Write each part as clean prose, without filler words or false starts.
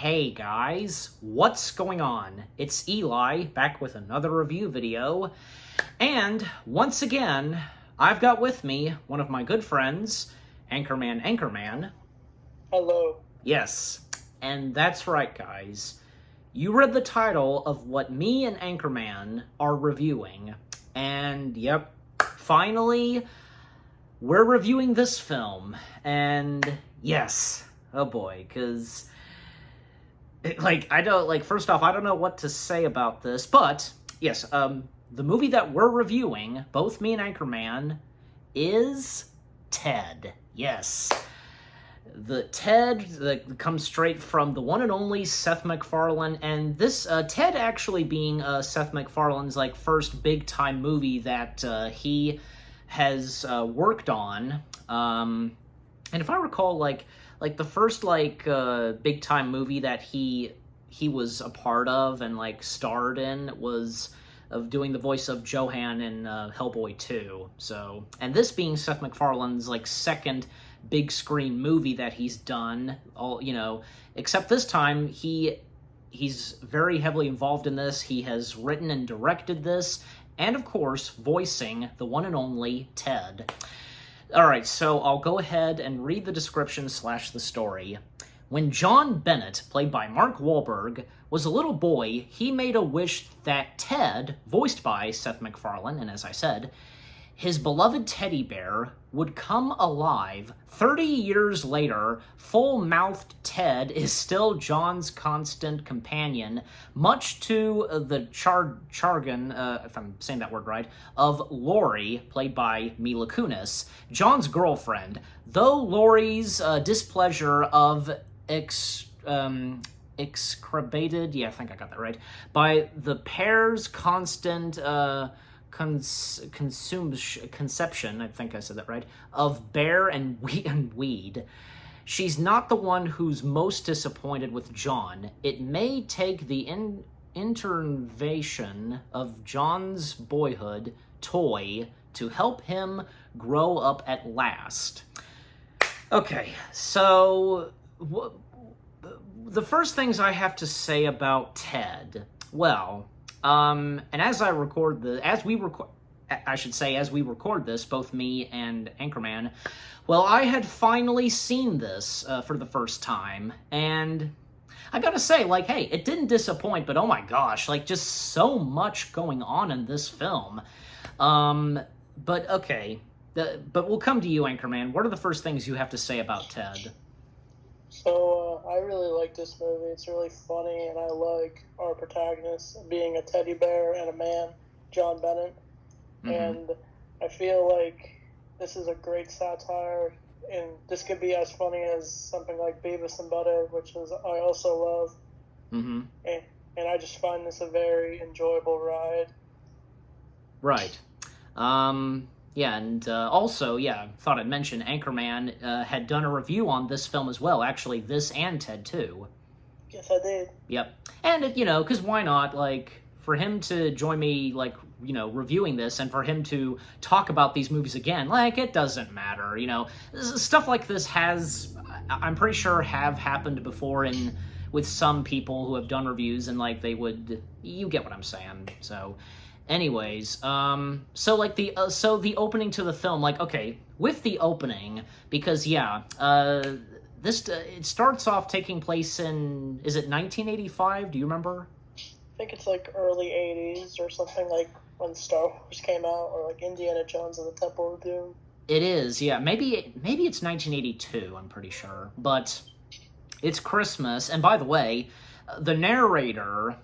Hey guys, what's going on? It's Eli, back with another review video, and once again, I've got with me one of my good friends, Anchorman. Hello. Yes, and that's right guys, you read the title of what me and Anchorman are reviewing, and yep, finally, we're reviewing this film, and yes, oh boy, because first off, I don't know what to say about this, but, yes, the movie that we're reviewing, both me and Anchorman, is Ted. Yes. The Ted that comes straight from the one and only Seth MacFarlane, and this, Ted actually being, Seth MacFarlane's, first big-time movie that, he has, worked on, and if I recall, the first, big time movie that he was a part of and, starred in was of doing the voice of Johan in Hellboy 2. So, and this being Seth MacFarlane's, second big screen movie that he's done, except this time he's very heavily involved in this. He has written and directed this, and of course, voicing the one and only Ted. Alright, so I'll go ahead and read the description / the story. When John Bennett, played by Mark Wahlberg, was a little boy, he made a wish that Ted, voiced by Seth MacFarlane, and as I said, his beloved teddy bear, would come alive. 30 years later, full-mouthed Ted is still John's constant companion, much to the jargon, if I'm saying that word right, of Laurie, played by Mila Kunis, John's girlfriend, though Laurie's displeasure of excrebated, yeah, I think I got that right, by the pair's constant conception, I think I said that right, of bear and weed. She's not the one who's most disappointed with John. It may take the intervention of John's boyhood toy to help him grow up at last. Okay, so the first things I have to say about Ted, well, and as we record this, both me and Anchorman, well, I had finally seen this for the first time, and I gotta say, hey, it didn't disappoint, but oh my gosh, just so much going on in this film. But okay, but we'll come to you, Anchorman. What are the first things you have to say about Ted? So, I really like this movie. It's really funny, and I like our protagonist being a teddy bear and a man, John Bennett. Mm-hmm. And I feel like this is a great satire, and this could be as funny as something like Beavis and Butthead, which I also love. Mm-hmm. And I just find this a very enjoyable ride. Right. Yeah, and also, yeah, thought I'd mention Anchorman had done a review on this film as well. Actually, this and Ted 2. Yes, I did. Yep. And, because why not, for him to join me, reviewing this, and for him to talk about these movies again, it doesn't matter, Stuff like this I'm pretty sure, have happened before with some people who have done reviews, and, you get what I'm saying, so... Anyways, so the opening to the film, okay, with the opening, because, yeah, it starts off taking place in, is it 1985, do you remember? I think it's, early 80s, or something, when Star Wars came out, or, Indiana Jones and the Temple of Doom. It is, yeah, maybe it's 1982, I'm pretty sure, but it's Christmas, and by the way, the narrator,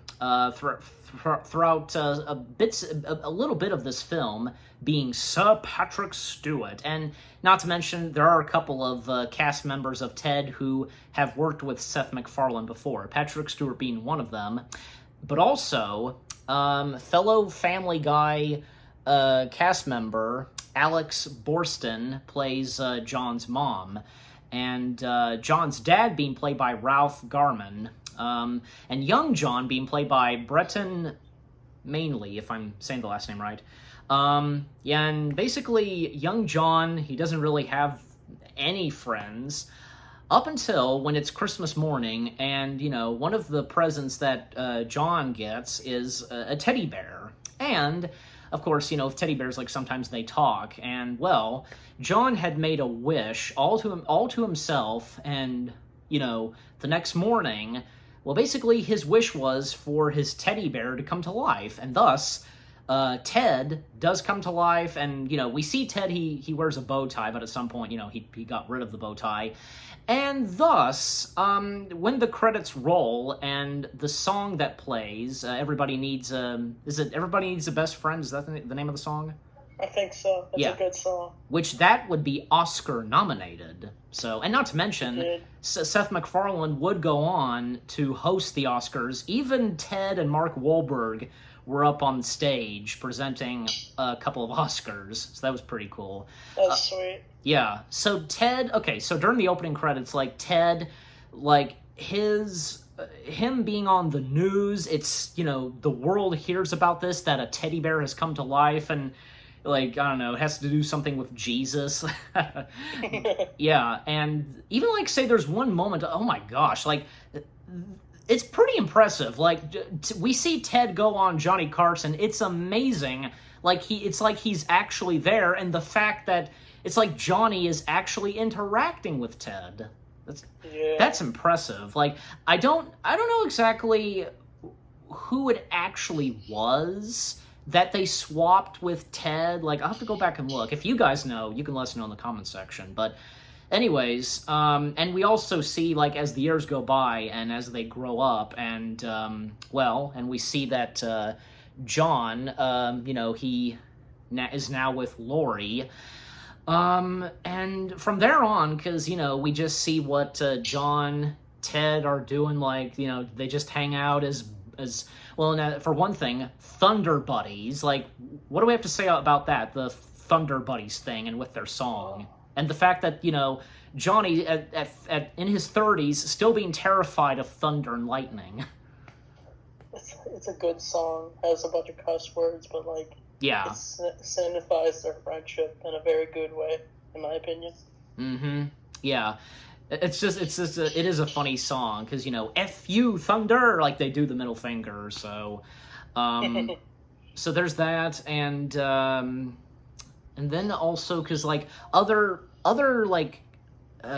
throughout a little bit of this film being Sir Patrick Stewart, and not to mention there are a couple of cast members of Ted who have worked with Seth MacFarlane before, Patrick Stewart being one of them, but also fellow Family Guy cast member Alex Borstein plays John's mom, and John's dad being played by Ralph Garman, and young John being played by Bretton Mainley, if I'm saying the last name right. Yeah, and basically, young John, he doesn't really have any friends. up until when it's Christmas morning, and, one of the presents that John gets is a teddy bear. And, of course, teddy bears, like, sometimes they talk, and, well, John had made a wish all to himself, and, the next morning, well, basically, his wish was for his teddy bear to come to life, and thus, Ted does come to life, and, we see Ted, he wears a bow tie, but at some point, he got rid of the bow tie. And thus, when the credits roll and the song that plays, Everybody Needs Everybody Needs a Best Friend? Is that the name of the song? I think so. It's a good song. Which that would be Oscar nominated. So, and not to mention, Seth MacFarlane would go on to host the Oscars. Even Ted and Mark Wahlberg were up on stage presenting a couple of Oscars. So that was pretty cool. That's sweet. Yeah. So Ted, so during the opening credits, like, Ted, like, him being on the news, it's, the world hears about this, that a teddy bear has come to life, and, like, I don't know, it has to do something with Jesus. Yeah, and even, like, say there's one moment, oh my gosh, like, it's pretty impressive. Like, we see Ted go on Johnny Carson, it's amazing. Like, it's like he's actually there, and the fact that it's like Johnny is actually interacting with Ted. That's impressive. Like, I don't know exactly who it actually was that they swapped with Ted. Like, I'll have to go back and look. If you guys know, you can let us know in the comment section. But anyways, and we also see, like, as the years go by and as they grow up, and, and we see that John, he is now with Lori. And from there on, because, we just see what John, Ted are doing, like, they just hang out as well, now, for one thing, Thunder Buddies. Like, what do we have to say about that, the Thunder Buddies thing, and with their song? And the fact that, Johnny, in his 30s, still being terrified of thunder and lightning. It's a good song. It has a bunch of cuss words, but, like, yeah, it signifies their friendship in a very good way, in my opinion. Mm-hmm. Yeah. It is a funny song, because, F you, Thunder, like, they do the middle finger, so, so there's that, and then also, because, like, other like,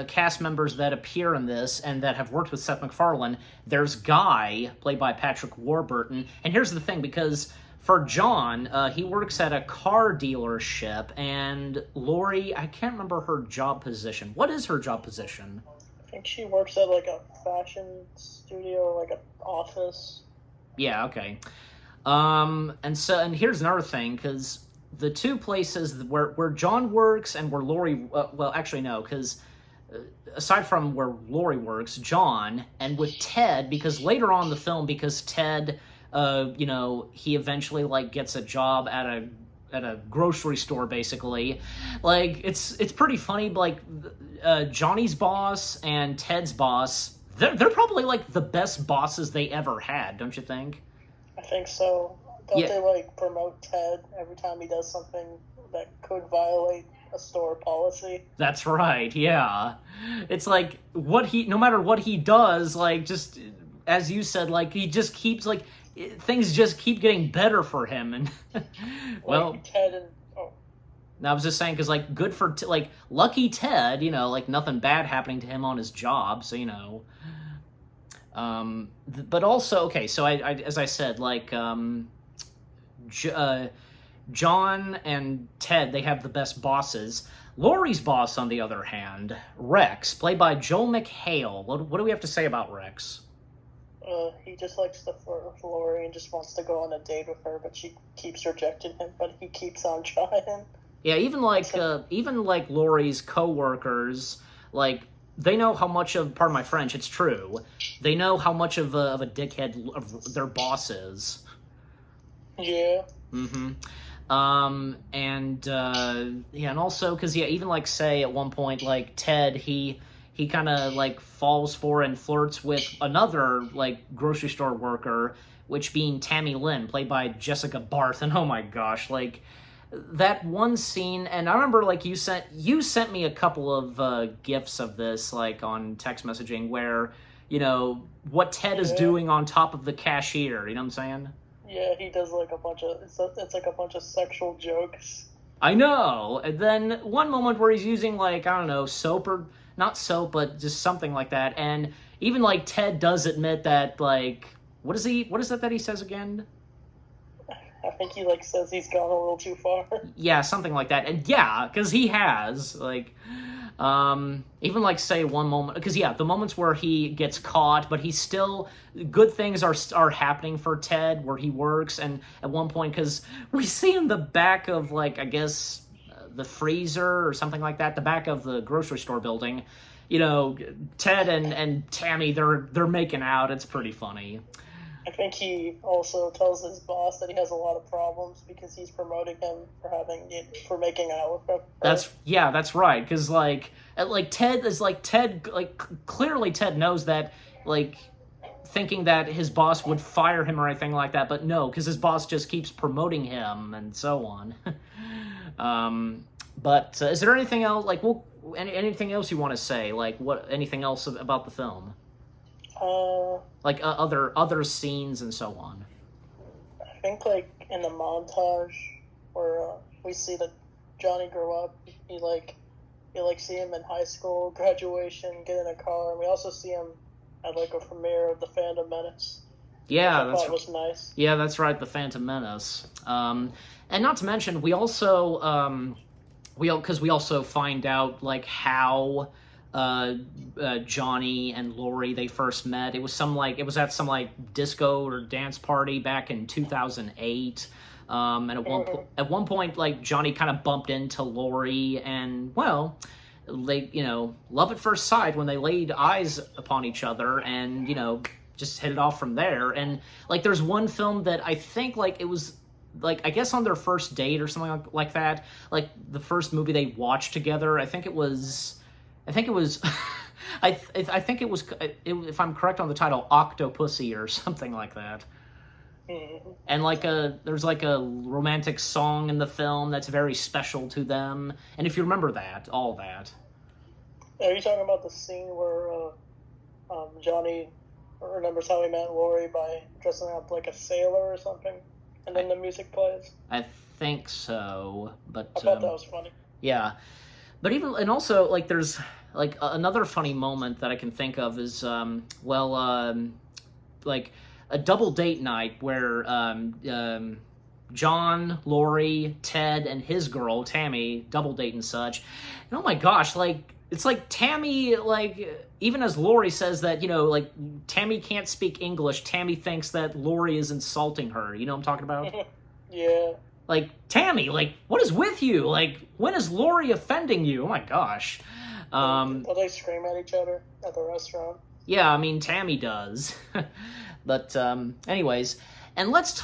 cast members that appear in this and that have worked with Seth MacFarlane, there's Guy, played by Patrick Warburton, and here's the thing, because for John, he works at a car dealership, and Lori, I can't remember her job position. What is her job position? I think she works at, like, a fashion studio, like, an office. Yeah, okay. And here's another thing, because the two places where John works and where Lori, well, actually, no, because aside from where Lori works, John, and with Ted, because later on in the film, because Ted... he eventually, like, gets a job at a grocery store, basically. Like, it's pretty funny, like, Johnny's boss and Ted's boss, they're probably, like, the best bosses they ever had, don't you think? I think so. Don't they, like, promote Ted every time he does something that could violate a store policy? That's right, yeah. It's like, no matter what he does, like, just, as you said, like, he just keeps, like, things just keep getting better for him, and well, Ted and I was just saying, because, like, good for like, lucky Ted, like, nothing bad happening to him on his job, so but also, okay, so I as I said, like, John and Ted, they have the best bosses. Lori's boss, on the other hand, Rex, played by Joel McHale. What do we have to say about Rex? He just likes to flirt with Lori and just wants to go on a date with her, but she keeps rejecting him, but he keeps on trying. Yeah, even like Lori's co-workers, like, they know how much of, pardon my French, it's true, they know how much of a dickhead of their boss is. Yeah. Mm-hmm. And also, because, even, like, say, at one point, like, Ted, he kind of, like, falls for and flirts with another, like, grocery store worker, which being Tammy Lynn, played by Jessica Barth, and oh my gosh, like, that one scene, and I remember like you sent me a couple of gifs of this like on text messaging where what Ted is doing on top of the cashier. You know what I'm saying? Yeah, he does like a bunch of it's like a bunch of sexual jokes. I know. And then one moment where he's using like, I don't know, soap, or not soap, but just something like that. And even like Ted does admit that like, what is that he says again? I think he like says he's gone a little too far. Yeah, something like that. And yeah, because he has like, even like say one moment, because yeah, the moments where he gets caught, but he's still, good things are happening for Ted where he works. And at one point, because we see in the back of like, I guess the freezer or something like that, the back of the grocery store building, Ted and Tammy, they're making out. It's pretty funny. I think he also tells his boss that he has a lot of problems because he's promoting him for making out with her. That's right. Because Ted clearly Ted knows that, like, thinking that his boss would fire him or anything like that, but no, because his boss just keeps promoting him and so on. But is there anything else? Like, anything else you want to say? Like, anything else about the film? Like other scenes and so on. I think like in the montage where we see that Johnny grow up, you see him in high school, graduation, get in a car, and we also see him at like a premiere of The Phantom Menace. Yeah, that was nice. Yeah, that's right, The Phantom Menace. And not to mention, we also we also find out like how Johnny and Lori, they first met. It was at some like disco or dance party back in 2008. And at one point, like Johnny kind of bumped into Lori, and well, they love at first sight when they laid eyes upon each other, and just hit it off from there. And like there's one film that I think like it was like I guess on their first date or something like that. Like the first movie they watched together. I think it was. I think it was, if I'm correct on the title, Octopussy or something like that. And like there's like a romantic song in the film that's very special to them. And if you remember all that. Are you talking about the scene where Johnny remembers how he met Lori by dressing up like a sailor or something, and then the music plays? I think so, but I thought that was funny. Yeah. But and also, like, there's, like, another funny moment that I can think of is, like, a double date night where John, Lori, Ted, and his girl, Tammy, double date and such. And oh my gosh, like, it's like Tammy, like, even as Lori says that, like, Tammy can't speak English, Tammy thinks that Lori is insulting her. You know what I'm talking about? Yeah. Like, Tammy, like, what is with you? Like, when is Lori offending you? Oh my gosh. Do they scream at each other at the restaurant? Yeah, I mean, Tammy does. But, anyways, and let's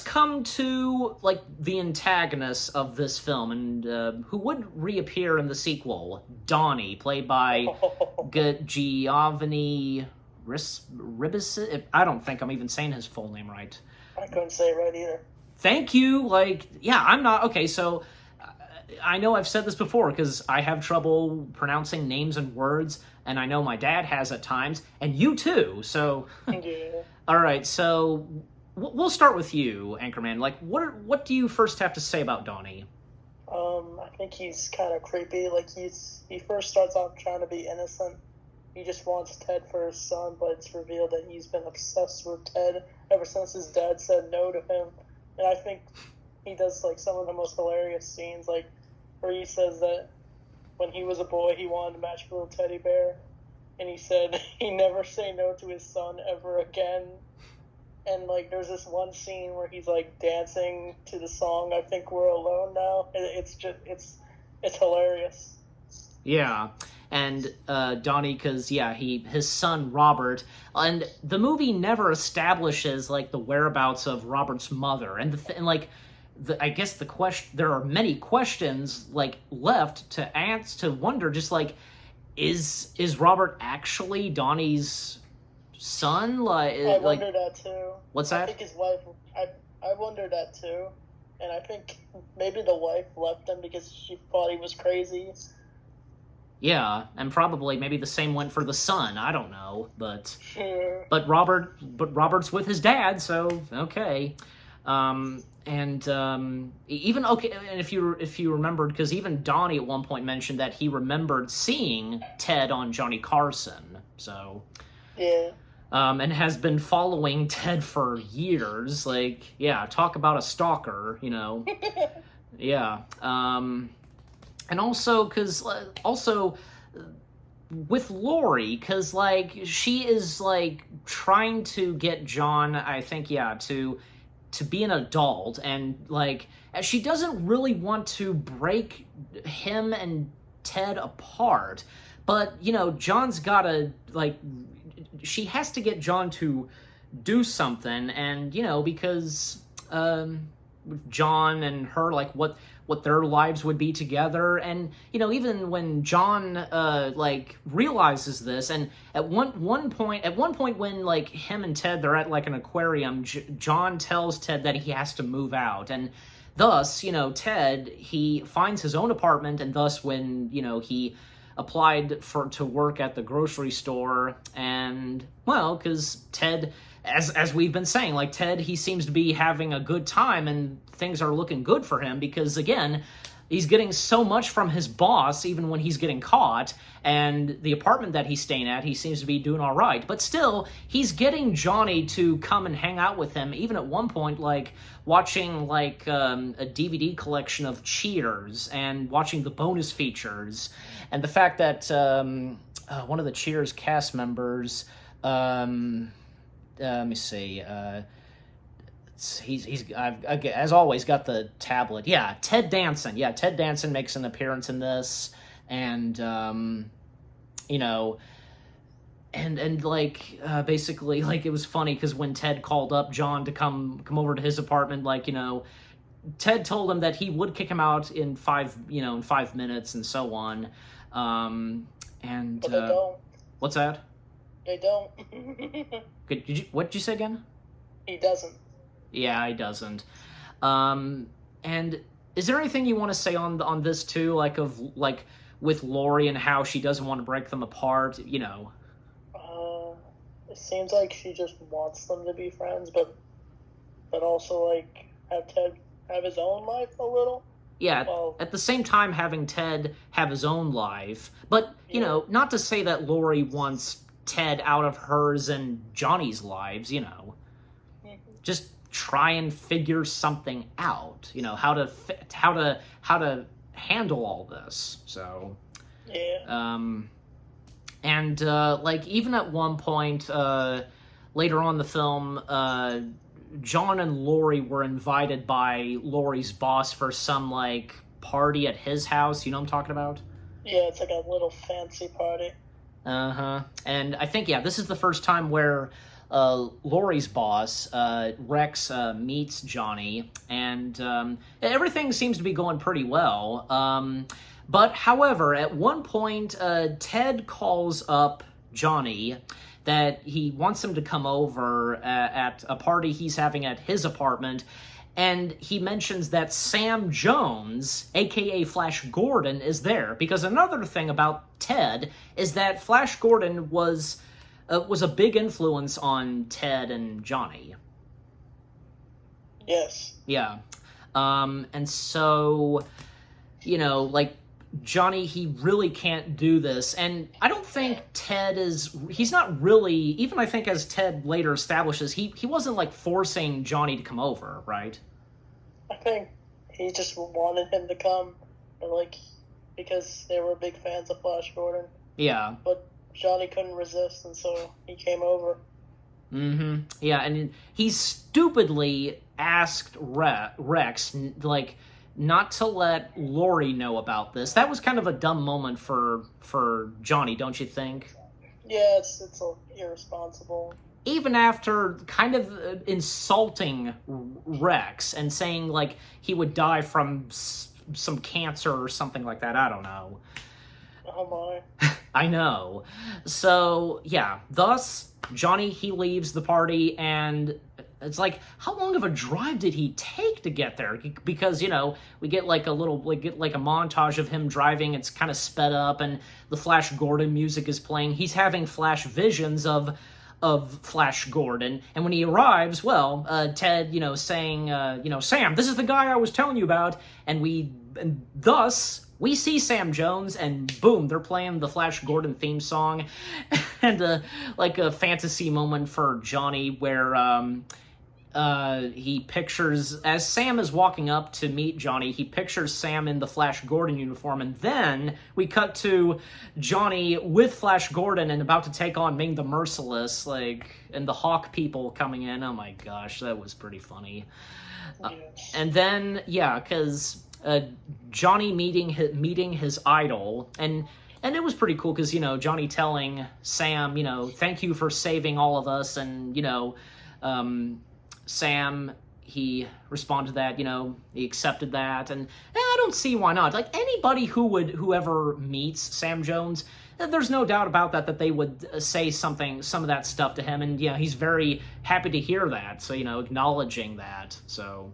come to, like, the antagonist of this film, and who would reappear in the sequel, Donnie, played by Giovanni Ribisi. I don't think I'm even saying his full name right. I couldn't say it right either. Thank you. Like, yeah, I'm not... Okay, so I know I've said this before because I have trouble pronouncing names and words, and I know my dad has at times, and you too, so... Yeah. All right, so we'll start with you, Anchorman. Like, what do you first have to say about Donnie? I think he's kind of creepy. Like, he first starts off trying to be innocent. He just wants Ted for his son, but it's revealed that he's been obsessed with Ted ever since his dad said no to him. And I think he does, like, some of the most hilarious scenes, like, where he says that when he was a boy, he wanted to match a little teddy bear. And he said he'd never say no to his son ever again. And, like, there's this one scene where he's, like, dancing to the song, I Think We're Alone Now. It's hilarious. Yeah. And Donnie, because, yeah, his son, Robert, and the movie never establishes, like, the whereabouts of Robert's mother. And, I guess there are many questions, like, left to wonder, just, like, is Robert actually Donnie's son? I wonder that, too. What's that? I think his wife, I wonder that, too. And I think maybe the wife left him because she thought he was crazy. Yeah, and probably maybe the same went for the son. I don't know, but Sure. Robert's with his dad, so okay. Even okay, and if you remembered, because even Donnie at one point mentioned that he remembered seeing Ted on Johnny Carson, so Yeah. and has been following Ted for years. Like, yeah, talk about a stalker, yeah. And also, with Lori, because, like, she is, like, trying to get John, I think, yeah, to be an adult, and, like, she doesn't really want to break him and Ted apart, but, John's gotta, like, she has to get John to do something, and, because, John and her, like, what their lives would be together, and even when John like realizes this, and at one point when like him and Ted, they're at like an aquarium, John tells Ted that he has to move out, and thus Ted, he finds his own apartment, and thus when he applied to work at the grocery store, and well, because Ted, as we've been saying, like, Ted, he seems to be having a good time, and things are looking good for him, because, again, he's getting so much from his boss, even when he's getting caught, and the apartment that he's staying at, he seems to be doing all right. But still, he's getting Johnny to come and hang out with him, even at one point, like, watching, like, a DVD collection of Cheers, and watching the bonus features, and the fact that one of the Cheers cast members, let me see. I've as always got the tablet. Yeah, Ted Danson. Yeah, Ted Danson makes an appearance in this, and and like basically, like, it was funny because when Ted called up John to come over to his apartment, like, Ted told him that he would kick him out in 5 minutes, and so on. And But they don't. What's that? They don't. What did you say again? He doesn't. Yeah, he doesn't. And is there anything you want to say on this too, like with Lori and how she doesn't want to break them apart? It seems like she just wants them to be friends, but also like have Ted have his own life a little. Yeah, well, at the same time having Ted have his own life, but not to say that Lori wants Ted out of hers and Johnny's lives, just try and figure something out, how to handle all this. So yeah. And like, even at one point later on in the film, John and Lori were invited by Lori's boss for some like party at his house. You know what I'm talking about? Yeah, it's like a little fancy party. And I think, yeah, this is the first time where Lori's boss, Rex, meets Johnny, and everything seems to be going pretty well. But, however, at one point, Ted calls up Johnny that he wants him to come over at a party he's having at his apartment, and he mentions that Sam Jones, a.k.a. Flash Gordon, is there. Because another thing about Ted is that Flash Gordon was a big influence on Ted and Johnny. Yes. Yeah. And so, like, Johnny, he really can't do this. And I don't think he's not really, even I think as Ted later establishes, he wasn't, like, forcing Johnny to come over, right? I think he just wanted him to come, because they were big fans of Flash Gordon. Yeah. But Johnny couldn't resist, and so he came over. Mm-hmm. Yeah, and he stupidly asked Rex, like, not to let Lori know about this. That was kind of a dumb moment for Johnny, don't you think? Yeah, it's irresponsible. Even after kind of insulting Rex and saying, like, he would die from some cancer or something like that. I don't know. Oh my. I know. So, yeah. Thus, Johnny, he leaves the party, and it's like, how long of a drive did he take to get there? Because, we get like a montage of him driving. It's kind of sped up, and the Flash Gordon music is playing. He's having flash visions of Flash Gordon, and when he arrives, Ted, saying, Sam, this is the guy I was telling you about, and thus we see Sam Jones, and boom, they're playing the Flash Gordon theme song, and like a fantasy moment for Johnny where he pictures, as Sam is walking up to meet Johnny, he pictures Sam in the Flash Gordon uniform, and then we cut to Johnny with Flash Gordon and about to take on Ming the Merciless, and the Hawk people coming in. Oh my gosh, that was pretty funny. And then, because Johnny meeting his idol, and it was pretty cool because, Johnny telling Sam, thank you for saving all of us, and, Sam, he responded to that, he accepted that, and I don't see why not. Like, anybody whoever meets Sam Jones, there's no doubt about that they would say some of that stuff to him, and, he's very happy to hear that, so, acknowledging that, so...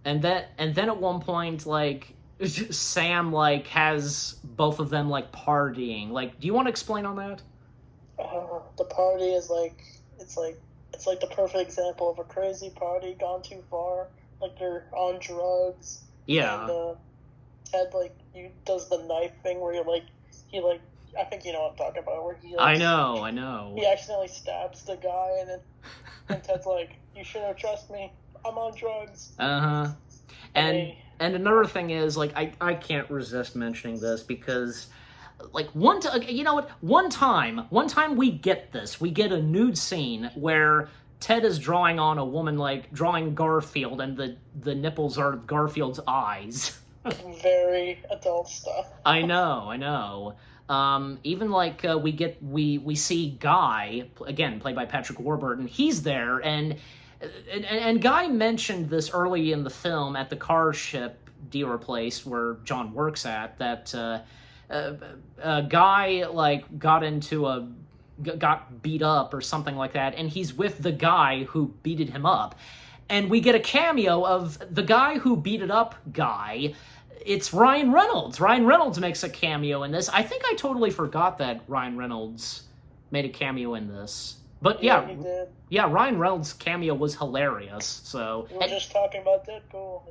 And then at one point, Sam, has both of them, partying. Do you want to explain on that? The party is, it's like the perfect example of a crazy party gone too far. They're on drugs. Yeah. And, Ted, does the knife thing where I think you know what I'm talking about, where he, I know. He accidentally stabs the guy, and Ted's like, you should have trusted me. I'm on drugs. Uh-huh. And another thing is, I can't resist mentioning this because, one time we get this. We get a nude scene where Ted is drawing on a woman, drawing Garfield, and the nipples are Garfield's eyes. Very adult stuff. I know. Even we see Guy, again, played by Patrick Warburton, he's there, and Guy mentioned this early in the film at the car ship dealer place where John works at, that Guy got beat up or something like that, and he's with the guy who beated him up, and we get a cameo of the guy who beat up Guy. It's Ryan Reynolds. Ryan Reynolds makes a cameo in this. I think I totally forgot that Ryan Reynolds made a cameo in this. But yeah, he did. Yeah, Ryan Reynolds' cameo was hilarious. So we were just talking about Deadpool.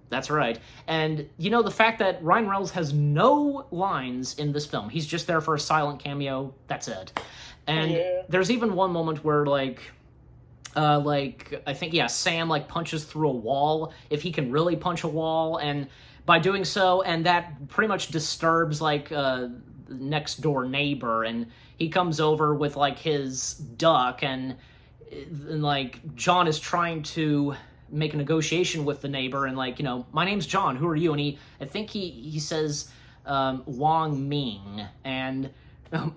That's right. And, the fact that Ryan Reynolds has no lines in this film. He's just there for a silent cameo. That's it. And there's even one moment where, I think, Sam, punches through a wall, if he can really punch a wall, and by doing so, and that pretty much disturbs, next door neighbor, and he comes over with, his duck, and John is trying to make a negotiation with the neighbor, and my name's John, who are you? And I think he says Wang Ming, and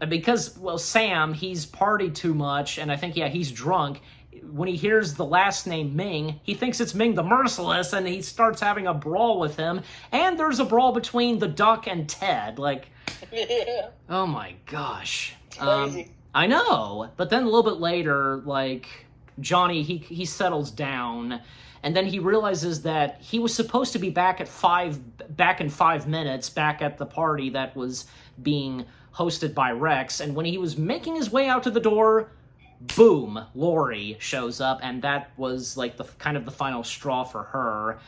because Sam, he's partied too much, and I think he's drunk. When he hears the last name Ming, he thinks it's Ming the Merciless, and he starts having a brawl with him, and there's a brawl between the duck and Ted, Yeah. Oh my gosh. Crazy. I know. But then a little bit later, Johnny, he settles down, and then he realizes that he was supposed to be back in 5 minutes, back at the party that was being hosted by Rex, and when he was making his way out to the door, boom, Laurie shows up, and that was the final straw for her.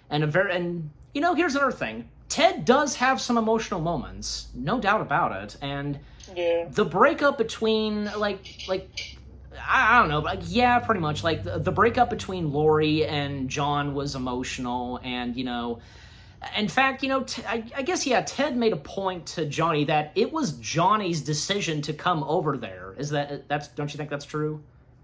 And here's another thing. Ted does have some emotional moments, no doubt about it, and the breakup between I don't know, but pretty much the breakup between Laurie and John was emotional, and in fact, I guess Ted made a point to Johnny that it was Johnny's decision to come over there. Don't you think that's true?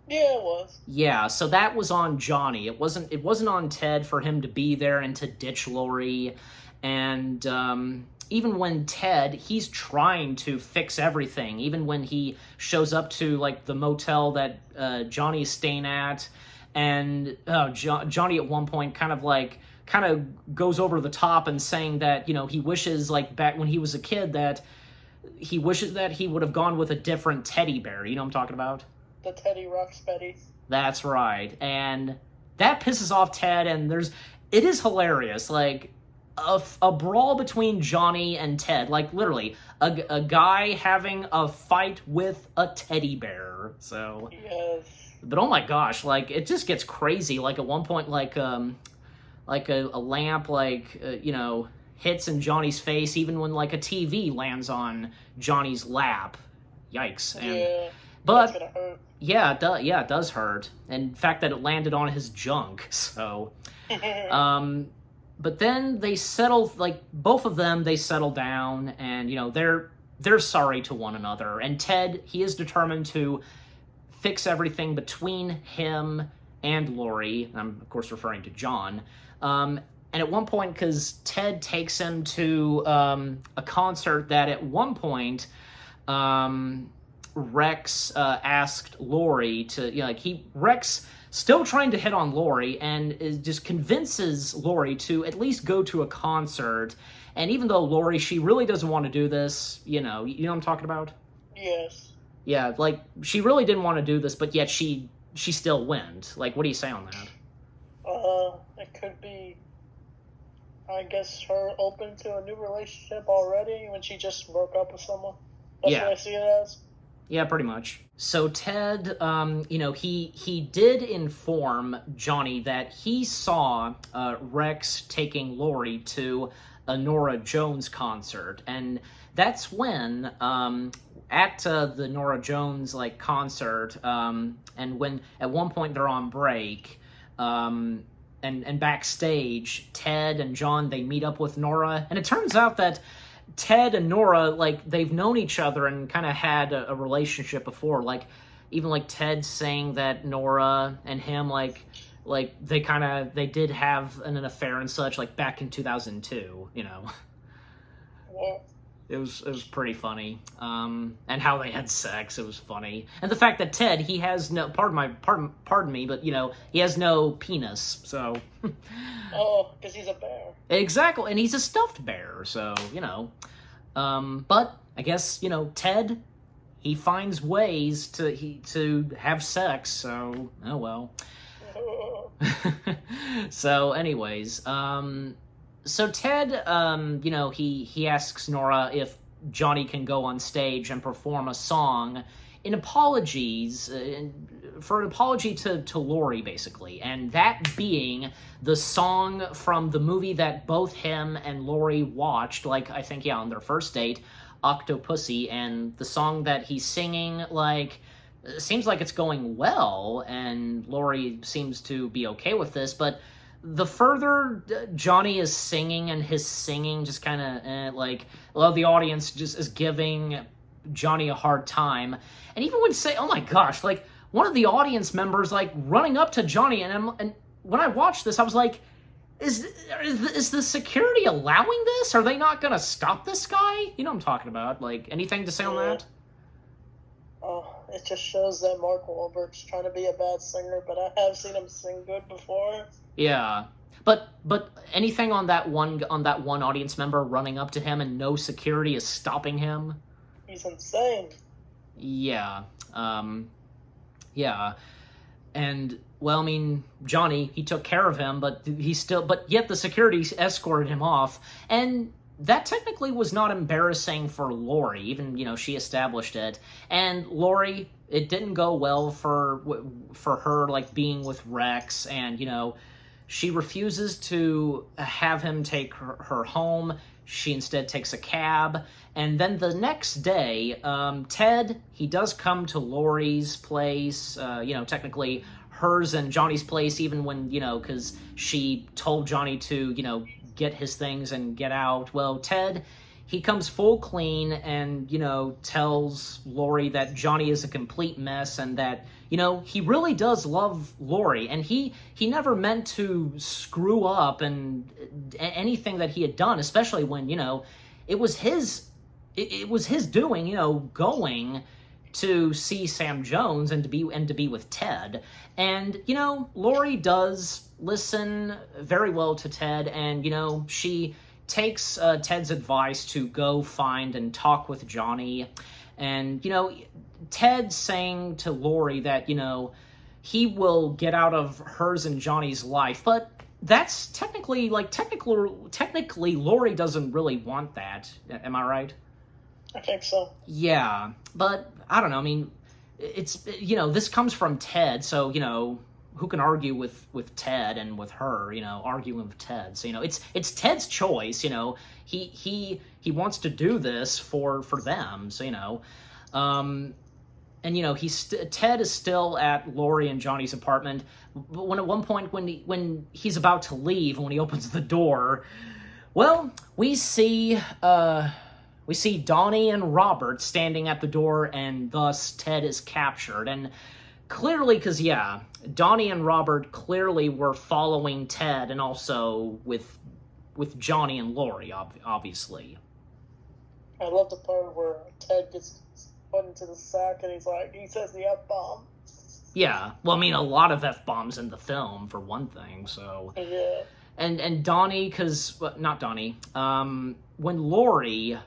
Yeah, it was. Yeah, so that was on Johnny. It wasn't on Ted for him to be there and to ditch Laurie. And even when Ted, he's trying to fix everything, even when he shows up to the motel that Johnny's staying at, and Johnny at one point kind of goes over the top and saying that he wishes back when he was a kid that he wishes that he would have gone with a different teddy bear. You know what I'm talking about? The Teddy Ruxpetty. That's right. And that pisses off Ted, and it is hilarious. Like, a brawl between Johnny and Ted. Like, literally, a guy having a fight with a teddy bear. So, Yes. but oh my gosh, like, it just gets crazy. Like, at one point, like a lamp, like, hits in Johnny's face, even when, like, a TV lands on Johnny's lap. Yikes. And, Yeah. but, That's gonna hurt. yeah, it does hurt. And in fact, that it landed on his junk, so... But then they settle, like, both of them, they settle down, and, they're sorry to one another. And Ted, he is determined to fix everything between him and Laurie. I'm, of course, referring to John. And at one point, because Ted takes him to a concert that at one point... Rex asked Laurie to, Rex still trying to hit on Laurie and just convinces Laurie to at least go to a concert. And even though Laurie, she really doesn't want to do this, you know what I'm talking about? Yes. Yeah, like, she really didn't want to do this, but yet she still went. Like, what do you say on that? It could be, I guess, her open to a new relationship already when she just broke up with someone. That's what I see it as. Yeah, pretty much. So Ted, he did inform Johnny that he saw Rex taking Laurie to a Norah Jones concert, and that's when at the Norah Jones concert, and when at one point they're on break, and backstage, Ted and John, they meet up with Norah, and it turns out that Ted and Norah, they've known each other and kind of had a relationship before. Even Ted saying that Norah and him, they did have an affair and such, back in 2002, Yeah. It was pretty funny. And how they had sex, it was funny. And the fact that Ted, he has no, pardon me, but, he has no penis, so... Oh, because he's a bear. Exactly, and he's a stuffed bear, so, but I guess, Ted, he finds ways to have sex, so, oh well. So, anyways, so Ted, he asks Norah if Johnny can go on stage and perform a song in apologies, for an apology to Laurie, basically, and that being the song from the movie that both him and Laurie watched, I think, on their first date, Octopussy, and the song that he's singing, seems like it's going well, and Laurie seems to be okay with this, but the further Johnny is singing, and his singing just kind of, the audience just is giving Johnny a hard time, and even when oh my gosh, one of the audience members, running up to Johnny, and when I watched this, I was like, is the security allowing this? Are they not gonna stop this guy? You know what I'm talking about. Anything to say on that? Oh, it just shows that Mark Wahlberg's trying to be a bad singer, but I have seen him sing good before. Yeah. But anything on that one audience member running up to him and no security is stopping him? He's insane. Yeah. Yeah. And, well, I mean, Johnny, he took care of him, but yet the security escorted him off. And that technically was not embarrassing for Laurie, even, she established it. And Laurie, it didn't go well for her, being with Rex, and, she refuses to have him take her home. She instead takes a cab. And then the next day, Ted, he does come to Laurie's place, technically hers and Johnny's place, even when, because she told Johnny to, get his things and get out. Well, Ted, he comes full clean and, tells Laurie that Johnny is a complete mess and that, he really does love Laurie, and he never meant to screw up and anything that he had done, especially when, it was his doing, going to see Sam Jones and to be with Ted. And, Laurie does listen very well to Ted, and, she takes Ted's advice to go find and talk with Johnny. And, Ted saying to Laurie that, he will get out of hers and Johnny's life, but that's technically Laurie doesn't really want that. Am I right? I think so. Yeah, but I don't know. I mean, it's, this comes from Ted, so, who can argue with Ted and with her, arguing with Ted. So, it's Ted's choice, he wants to do this for them. So, and Ted is still at Laurie and Johnny's apartment. But when at one point when he's about to leave, when he opens the door, well, we see Donnie and Robert standing at the door, and thus Ted is captured. And clearly, because Donnie and Robert clearly were following Ted, and also with Johnny and Laurie, obviously. I love the part where Ted gets put into the sack and he says the F-bomb. Yeah, well, I mean, a lot of F-bombs in the film, for one thing, so... Yeah. And Donnie, not Donnie, when Laurie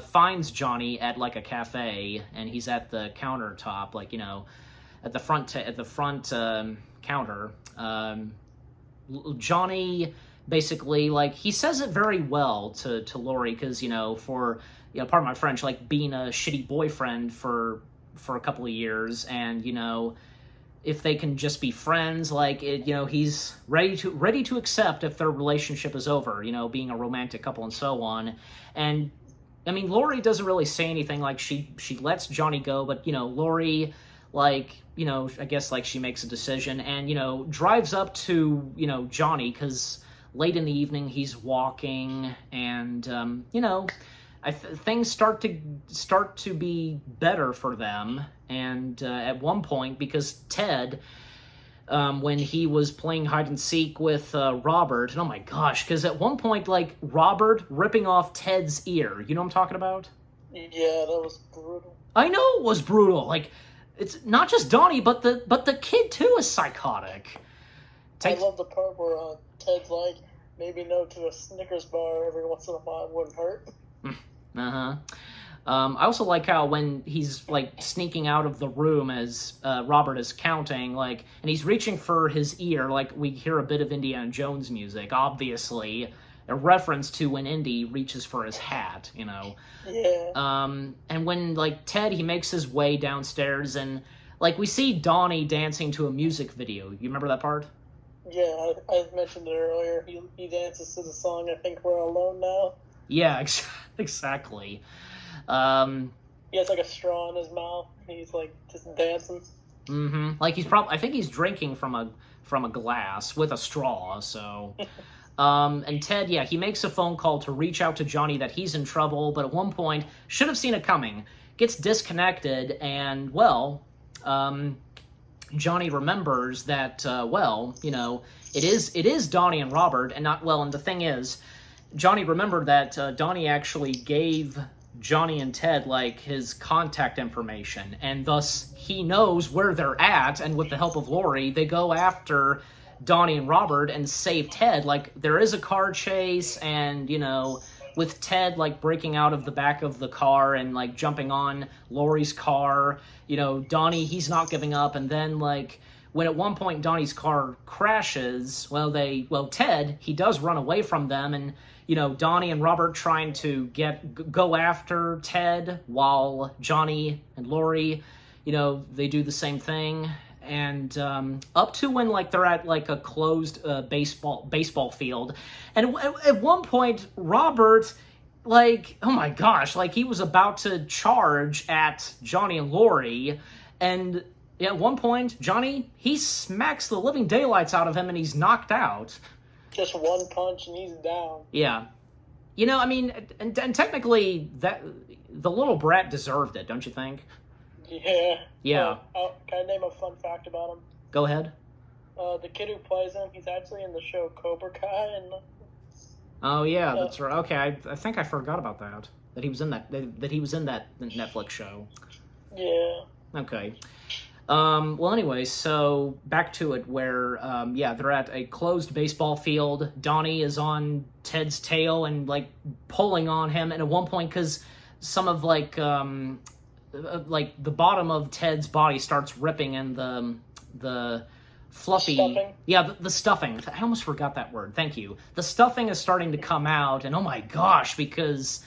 finds Johnny at, like, a cafe, and he's at the countertop, like, at the front counter, Johnny basically, like, he says it very well to Laurie, because, pardon my French, like, being a shitty boyfriend for a couple of years, and, if they can just be friends, like, he's ready to accept if their relationship is over, being a romantic couple and so on. And, I mean, Laurie doesn't really say anything, like, she lets Johnny go, but, Laurie, like, I guess, like, she makes a decision and, drives up to, Johnny, because late in the evening he's walking, and, things start to be better for them. And at one point, because Ted, when he was playing hide and seek with Robert, and oh my gosh, because at one point, like, Robert ripping off Ted's ear, you know what I'm talking about? Yeah, that was brutal. I know it was brutal. Like, it's not just Donnie, but the kid too is psychotic. I love the part where Ted's like, maybe no to a Snickers bar every once in a while wouldn't hurt. I also like how when he's, like, sneaking out of the room as Robert is counting, like, and he's reaching for his ear, like, we hear a bit of Indiana Jones music, obviously, a reference to when Indy reaches for his hat, Yeah. And when, like, Ted, he makes his way downstairs, and, like, we see Donnie dancing to a music video. You remember that part? Yeah, I mentioned it earlier. He dances to the song, I think We're Alone Now. Yeah, exactly. He has, like, a straw in his mouth, and he's, like, just dancing. Mm-hmm. Like, I think he's drinking from a glass with a straw, so... and Ted, he makes a phone call to reach out to Johnny that he's in trouble, but at one point, should have seen it coming, gets disconnected, and, well, Johnny remembers that, it is Donnie and Robert, and and the thing is, Johnny remembered that Donnie actually gave Johnny and Ted, like, his contact information, and thus he knows where they're at, and with the help of Laurie, they go after Donnie and Robert and save Ted. Like, there is a car chase, and, with Ted, like, breaking out of the back of the car and, like, jumping on Laurie's car, Donnie, he's not giving up, and then, like, when at one point Donnie's car crashes, Ted, he does run away from them, and, Donnie and Robert trying to go after Ted, while Johnny and Laurie, they do the same thing. And up to when, like, they're at, like, a closed baseball field. And at one point, Robert, like, oh my gosh, like, he was about to charge at Johnny and Laurie, and at one point, Johnny, he smacks the living daylights out of him, and he's knocked out. Just one punch, and he's down. Yeah. I mean, and technically, that the little brat deserved it, don't you think? Yeah. Yeah. Can I name a fun fact about him? Go ahead. The kid who plays him, he's actually in the show Cobra Kai. Oh yeah, that's right. Okay, I think I forgot about that. That he was in that Netflix show. Yeah. Okay. Well, anyway, so back to it where, they're at a closed baseball field. Donnie is on Ted's tail and, like, pulling on him. And at one point, because some of, like, the bottom of Ted's body starts ripping, and the fluffy... Stuffing? Yeah, the stuffing. I almost forgot that word. Thank you. The stuffing is starting to come out, and oh my gosh, because,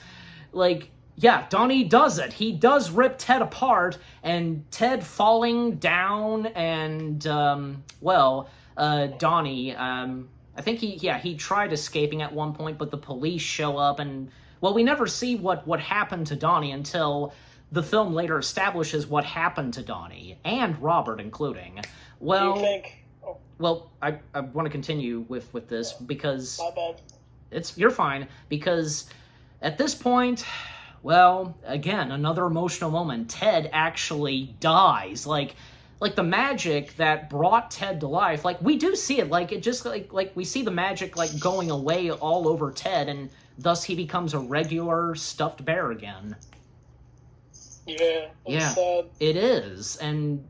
like, yeah, Donnie does it. He does rip Ted apart, and Ted falling down, and, Donnie, I think he tried escaping at one point, but the police show up, and, well, we never see what happened to Donnie until the film later establishes what happened to Donnie, and Robert including. Well, Do you think... Well, I want to continue with this because... My bad. You're fine, because at this point, well, again, another emotional moment. Ted actually dies. Like the magic that brought Ted to life, like, we do see it. Like, it just, like we see the magic, like, going away all over Ted, and thus he becomes a regular stuffed bear again. Yeah. Yeah, Sad. it is. And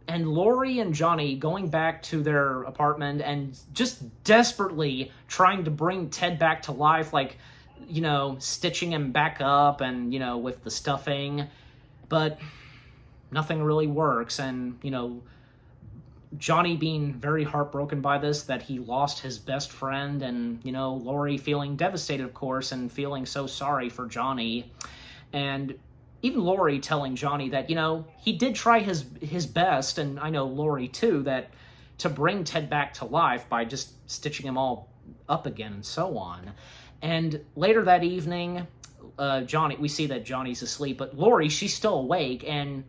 Laurie and Johnny going back to their apartment and just desperately trying to bring Ted back to life, like, you know, stitching him back up and, you know, with the stuffing. But nothing really works, and, you know, Johnny being very heartbroken by this, that he lost his best friend, and, you know, Laurie feeling devastated, of course, and feeling so sorry for Johnny. And even Laurie telling Johnny that, you know, he did try his best, and I know Laurie too, that to bring Ted back to life by just stitching him all up again and so on. And later that evening, we see that Johnny's asleep, but Laurie, she's still awake, and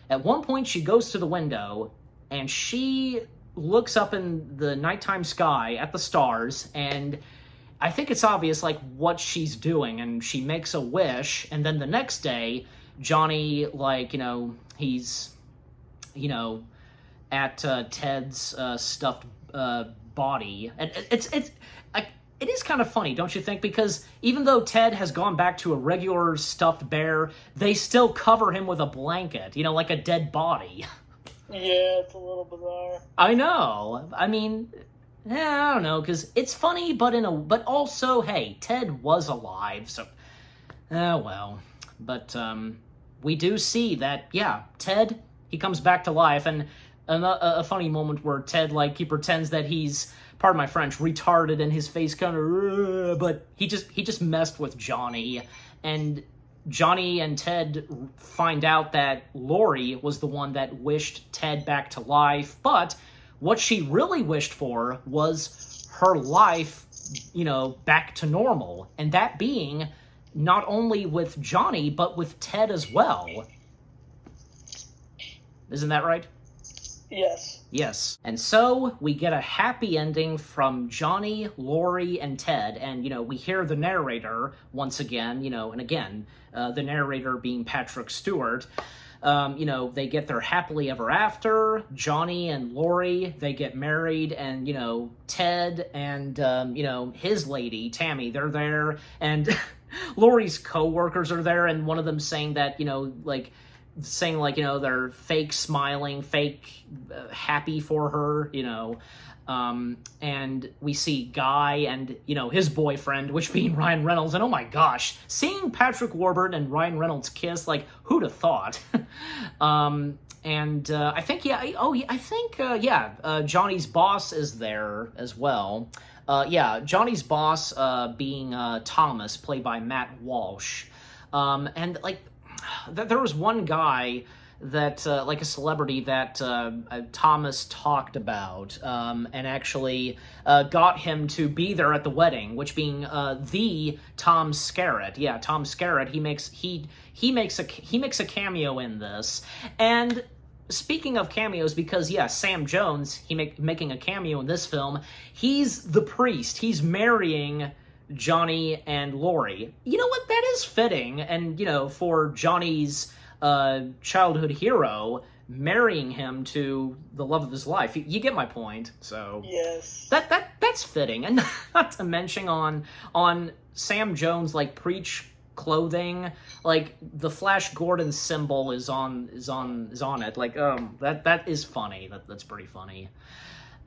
at one point she goes to the window, and she looks up in the nighttime sky at the stars, and I think it's obvious, like, what she's doing, and she makes a wish, and then the next day, Johnny, like, you know, he's, you know, at Ted's stuffed body, and it is kind of funny, don't you think? Because even though Ted has gone back to a regular stuffed bear, they still cover him with a blanket, you know, like a dead body. Yeah, it's a little bizarre. I know. I mean, I don't know, because it's funny, but also, hey, Ted was alive, so, well. But we do see that, yeah, Ted, he comes back to life, and a funny moment where Ted, like, he pretends that he's, pardon my French, retarded, and his face kind of, but he just messed with Johnny, and Johnny and Ted find out that Laurie was the one that wished Ted back to life, but what she really wished for was her life, you know, back to normal, and that being not only with Johnny, but with Ted as well. Isn't that right? Yes. Yes. And so we get a happy ending from Johnny, Laurie, and Ted, and, you know, we hear the narrator once again, you know, and again, the narrator being Patrick Stewart. You know, they get their happily ever after. Johnny and Laurie, they get married, and, you know, Ted and, you know, his lady, Tammy, they're there, and Laurie's co-workers are there, and one of them saying that, you know, like, you know, they're fake smiling, fake happy for her, you know, and we see Guy and, you know, his boyfriend, which being Ryan Reynolds, and oh my gosh, seeing Patrick Warburton and Ryan Reynolds kiss, like, who'd have thought? I think, Johnny's boss is there as well. Johnny's boss being Thomas, played by Matt Walsh, and, like, there was one guy that, like a celebrity that Thomas talked about, and actually got him to be there at the wedding, which being the Tom Skerritt. Yeah, Tom Skerritt. He makes a cameo in this. And speaking of cameos, because yeah, Sam Jones, making a cameo in this film. He's the priest. He's marrying Johnny and Laurie. You know what? That is fitting, and, you know, for Johnny's childhood hero, marrying him to the love of his life. You get my point. So yes, that's fitting, and not to mention on Sam Jones, like, preach clothing, like the Flash Gordon symbol is on it. Like, that is funny. That's pretty funny,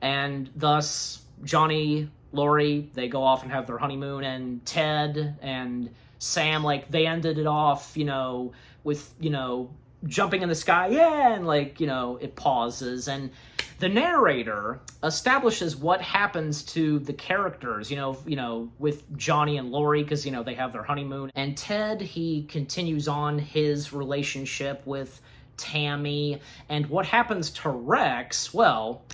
and thus Johnny, Laurie, they go off and have their honeymoon, and Ted and Sam, like, they ended it off, you know, with, you know, jumping in the sky, yeah, and, like, you know, it pauses, and The narrator establishes what happens to the characters, with Johnny and Lori, because, they have their honeymoon. And Ted, he continues on his relationship with Tammy. And what happens to Rex, well,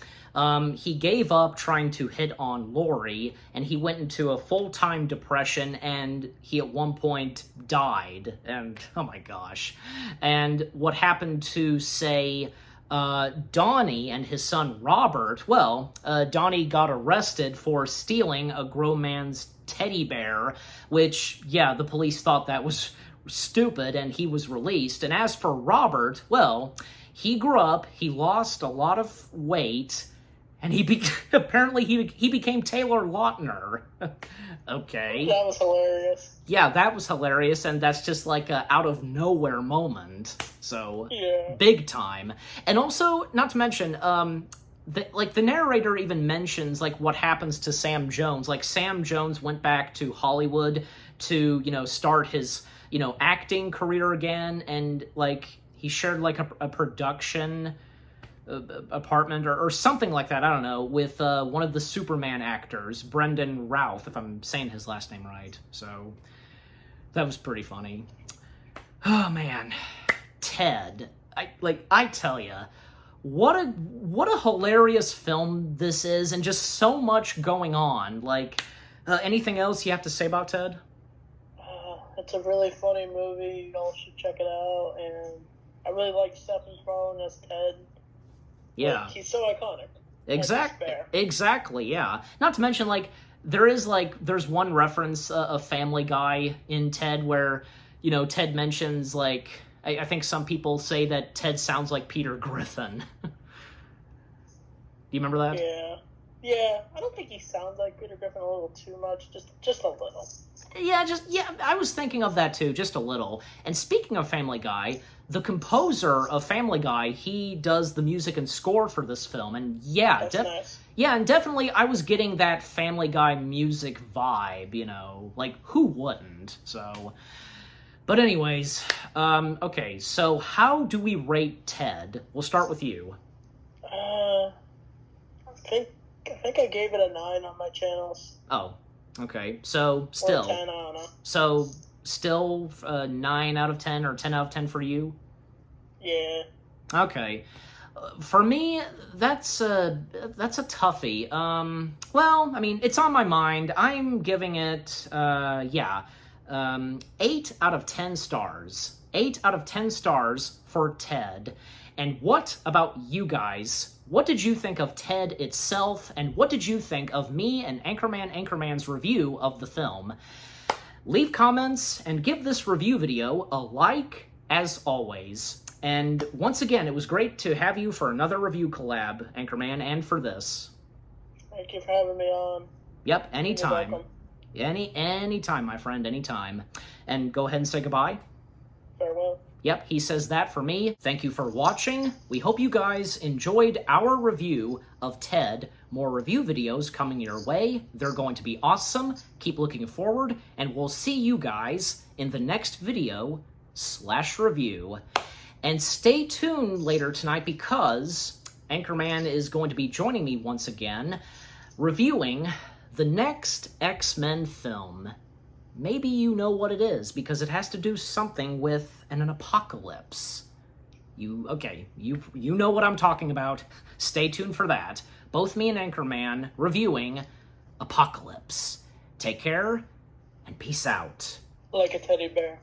he gave up trying to hit on Lori, and he went into a full-time depression, and he at one point died. And, oh my gosh. And what happened to, say, Donnie and his son Robert, well, Donnie got arrested for stealing a grown man's teddy bear, which, yeah, the police thought that was stupid, and he was released. And as for Robert, well, he grew up, he lost a lot of weight, and apparently he became Taylor Lautner. Okay. That was hilarious. Yeah, that was hilarious, and that's just like a out-of-nowhere moment. So, yeah. Big time. And also, not to mention, the narrator even mentions, what happens to Sam Jones. Sam Jones went back to Hollywood to, start his, acting career again, and, he shared, a production apartment or something like that, I don't know, with one of the Superman actors, Brendan Routh, if I'm saying his last name right. So, that was pretty funny. Oh, man. Ted. I tell ya, what a hilarious film this is, and just so much going on. Anything else you have to say about Ted? It's a really funny movie. You all should check it out, and I really like Stephen McFarlane as Ted. Yeah. He's so iconic. Exactly, yeah. Not to mention, there's one reference of Family Guy in Ted where, Ted mentions, I think some people say that Ted sounds like Peter Griffin. Do you remember that? Yeah. I don't think he sounds like Peter Griffin a little too much, just a little. Yeah, I was thinking of that too, just a little. And speaking of Family Guy, the composer of Family Guy, he does the music and score for this film, and That's nice. Yeah, and definitely I was getting that Family Guy music vibe, who wouldn't? So, but anyways, okay, so how do we rate Ted? We'll start with you. I think I gave it a 9 on my channels. Oh, okay, so still. Or 10, I don't know. So, still 9 out of 10 or 10 out of 10 for you? Yeah. Okay. For me, that's a toughie. Well, I mean, it's on my mind. I'm giving it, 8 out of 10 stars. 8 out of 10 stars for Ted. And what about you guys? What did you think of Ted itself? And what did you think of me and Anchorman's review of the film? Leave comments and give this review video a like, as always. And once again, it was great to have you for another review collab, Anchorman, and for this. Thank you for having me on. Yep, anytime. You're welcome. Anytime, my friend, anytime. And go ahead and say goodbye. Farewell. Yep, he says that for me. Thank you for watching. We hope you guys enjoyed our review of Ted. More review videos coming your way. They're going to be awesome. Keep looking forward, and we'll see you guys in the next video/review. And stay tuned later tonight because Anchorman is going to be joining me once again, reviewing the next X-Men film. Maybe you know what it is, because it has to do something with an apocalypse. You know what I'm talking about. Stay tuned for that. Both me and Anchorman reviewing Apocalypse. Take care, and peace out. Like a teddy bear.